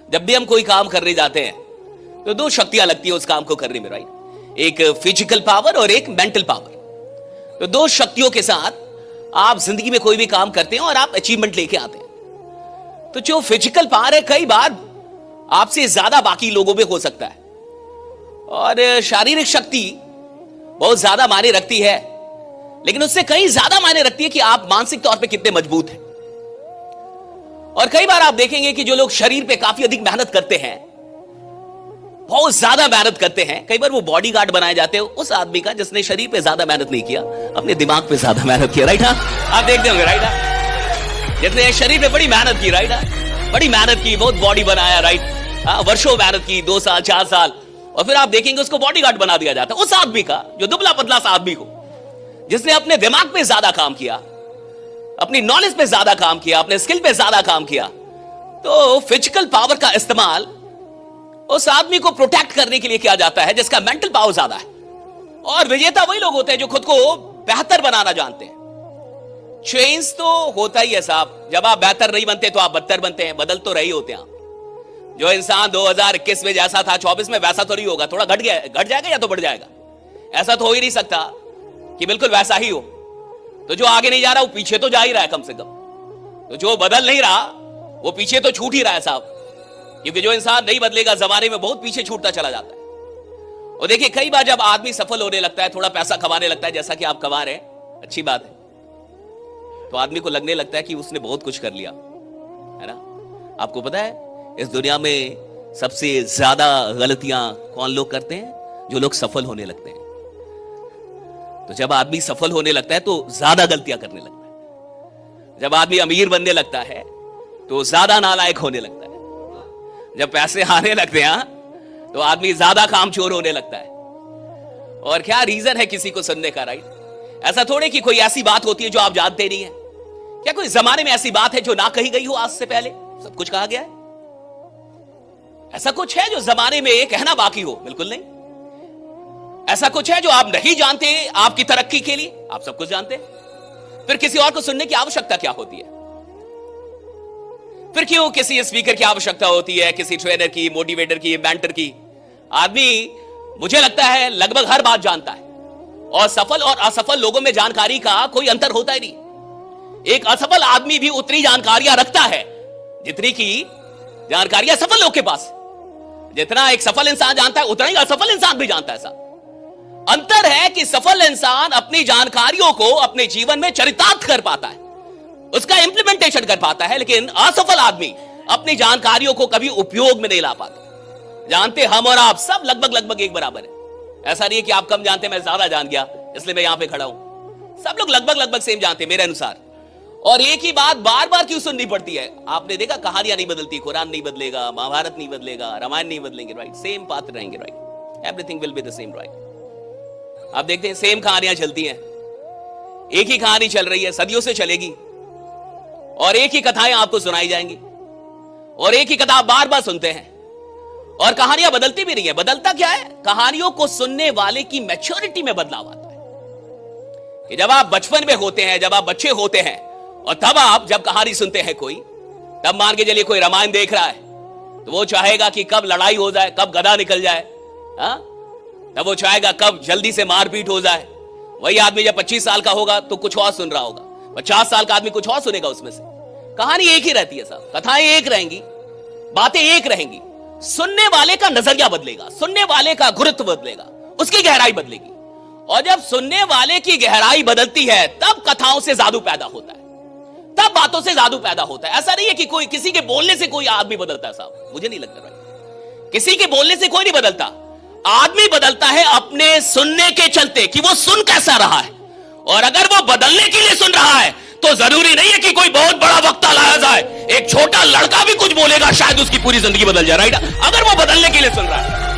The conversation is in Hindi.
जब भी हम कोई काम करने जाते हैं तो दो शक्तियां लगती है उस काम को करने में, राइट? एक फिजिकल पावर और एक मेंटल पावर। तो दो शक्तियों के साथ आप जिंदगी में कोई भी काम करते हैं और आप अचीवमेंट लेके आते हैं। तो जो फिजिकल पावर है कई बार आपसे ज्यादा बाकी लोगों में हो सकता है, और शारीरिक शक्ति बहुत ज्यादा मायने रखती है, लेकिन उससे कहीं ज्यादा मायने रखती है कि आप मानसिक तौर पे कितने मजबूत हैं। और कई बार आप देखेंगे कि जो लोग शरीर पे काफी अधिक मेहनत करते हैं, बहुत ज्यादा मेहनत करते हैं, कई बार वो बॉडीगार्ड बनाए जाते हैं उस आदमी का जिसने शरीर पे ज्यादा मेहनत नहीं किया, अपने दिमाग पे ज्यादा मेहनत किया, राइट? आप देखते होंगे, राइट? जिसने शरीर पे बड़ी मेहनत की, राइट? बड़ी मेहनत की, बहुत बॉडी बनाया, राइट? वर्षों मेहनत की, 2 साल 4 साल, और फिर आप देखेंगे उसको बॉडीगार्ड बना दिया जाता है। उस आदमी का, जो दुबला पतला सा आदमी को, जिसने अपने दिमाग पे ज्यादा काम किया, अपनी नॉलेज पे ज्यादा काम किया, अपने स्किल पे ज्यादा काम किया, तो फिजिकल पावर का इस्तेमाल उस आदमी को प्रोटेक्ट करने के लिए किया जाता है जिसका मेंटल पावर ज्यादा है। और विजेता वही लोग होते हैं जो खुद को बेहतर बनाना जानते हैं। चेंज तो होता ही है साहब, जब आप बेहतर नहीं बनते तो आप बदतर बनते हैं, बदल तो रही होते हैं आप। जो इंसान 2021 में जैसा था 24 में वैसा तो नहीं होगा, थोड़ा घट जाएगा या तो बढ़ जाएगा। ऐसा तो हो ही नहीं सकता कि बिल्कुल वैसा ही हो। तो जो आगे नहीं जा रहा वो पीछे तो जा ही रहा है कम से कम। तो जो बदल नहीं रहा वो पीछे तो छूट ही रहा है साहब, क्योंकि जो इंसान नहीं बदलेगा जमाने में बहुत पीछे छूटता चला जाता है। और देखिए कई बार जब आदमी सफल होने लगता है, थोड़ा पैसा कमाने लगता है, जैसा कि आप कमा रहे हैं, अच्छी बात है, तो आदमी को लगने लगता है कि उसने बहुत कुछ कर लिया, है ना? आपको पता है इस दुनिया में सबसे ज्यादा गलतियां कौन लोग करते हैं? जो लोग सफल होने लगते हैं। तो जब आदमी सफल होने लगता है तो ज्यादा गलतियां करने लगता है। जब आदमी अमीर बनने लगता है तो ज्यादा नालायक होने लगता है। जब पैसे आने लगते हैं तो आदमी ज्यादा कामचोर होने लगता है। और क्या रीजन है किसी को सुनने का, राइट? ऐसा थोड़े कि कोई ऐसी बात होती है जो आप जानते नहीं है। क्या कोई जमाने में ऐसी बात है जो ना कही गई हो आज से पहले? सब कुछ कहा गया है। ऐसा कुछ है जो जमाने में कहना बाकी हो? बिल्कुल नहीं। ऐसा कुछ है जो आप नहीं जानते आपकी तरक्की के लिए? आप सब कुछ जानते हैं। फिर किसी और को सुनने की आवश्यकता क्या होती है? फिर क्यों किसी स्पीकर की आवश्यकता होती है, किसी ट्रेनर की, मोटिवेटर की, मेंटर की? आदमी मुझे लगता है लगभग हर बात जानता है, और सफल और असफल लोगों में जानकारी का कोई अंतर होता ही नहीं। एक असफल आदमी भी उतनी जानकारियां रखता है जितनी की जानकारियां सफल लोग के पास। जितना एक सफल इंसान जानता है उतना ही असफल इंसान भी जानता है। साहब अंतर है कि सफल इंसान अपनी जानकारियों को अपने जीवन में चरितार्थ कर पाता है, उसका इंप्लीमेंटेशन कर पाता है, लेकिन असफल आदमी अपनी जानकारियों को कभी उपयोग में नहीं ला पाता। जानते हम और आप सब लगभग एक बराबर है। ऐसा नहीं है कि आप कम जानते मैं ज्यादा जान गया इसलिए मैं यहां पे खड़ा हूं। सब लोग लगभग सेम जानते हैं मेरे अनुसार। और एक ही बात बार बार क्यों सुननी पड़ती है? आपने देखा कहानियां नहीं बदलती, कुरान नहीं बदलेगा, महाभारत नहीं बदलेगा, रामायण नहीं बदलेंगे, राइट? सेम पात्र रहेंगे, right? Everything will be the same, right? आप देखते हैं सेम कहानियां चलती हैं, एक ही कहानी चल रही है, सदियों से चलेगी, और एक ही कथाएं आपको सुनाई जाएंगी, और एक ही कथा आप बार बार सुनते हैं, और कहानियां बदलती भी नहीं है। बदलता क्या है? कहानियों को सुनने वाले की मैच्योरिटी में बदलाव आता है। कि जब आप बचपन में होते हैं, जब आप बच्चे होते हैं, और तब आप जब कहानी सुनते हैं कोई, तब मान के चलिए कोई रामायण देख रहा है तो वो चाहेगा कि कब लड़ाई हो जाए, कब गदा निकल जाए, तब वो चाहेगा कब जल्दी से मारपीट हो जाए। वही आदमी जब 25 साल का होगा तो कुछ और सुन रहा होगा, 50 साल का आदमी कुछ और सुनेगा। उसमें से कहानी एक ही रहती है साहब, कथाएं एक रहेंगी, बातें एक रहेंगी। सुनने वाले का नजरिया बदलेगा, सुनने वाले का गुरुत्व बदलेगा, उसकी गहराई बदलेगी। और जब सुनने वाले की गहराई बदलती है तब कथाओं से जादू पैदा होता है, तब बातों से जादू पैदा होता है। ऐसा नहीं है कि कोई किसी के बोलने से कोई आदमी बदलता है साहब, मुझे नहीं लगता भाई। किसी के बोलने से कोई नहीं बदलता, आदमी बदलता है अपने सुनने के चलते कि वो सुन कैसा रहा है। और अगर वो बदलने के लिए सुन रहा है तो जरूरी नहीं है कि कोई बहुत बड़ा वक्ता लाया जाए। एक छोटा लड़का भी कुछ बोलेगा, शायद उसकी पूरी जिंदगी बदल जाए, राइट? अगर वो बदलने के लिए सुन रहा है।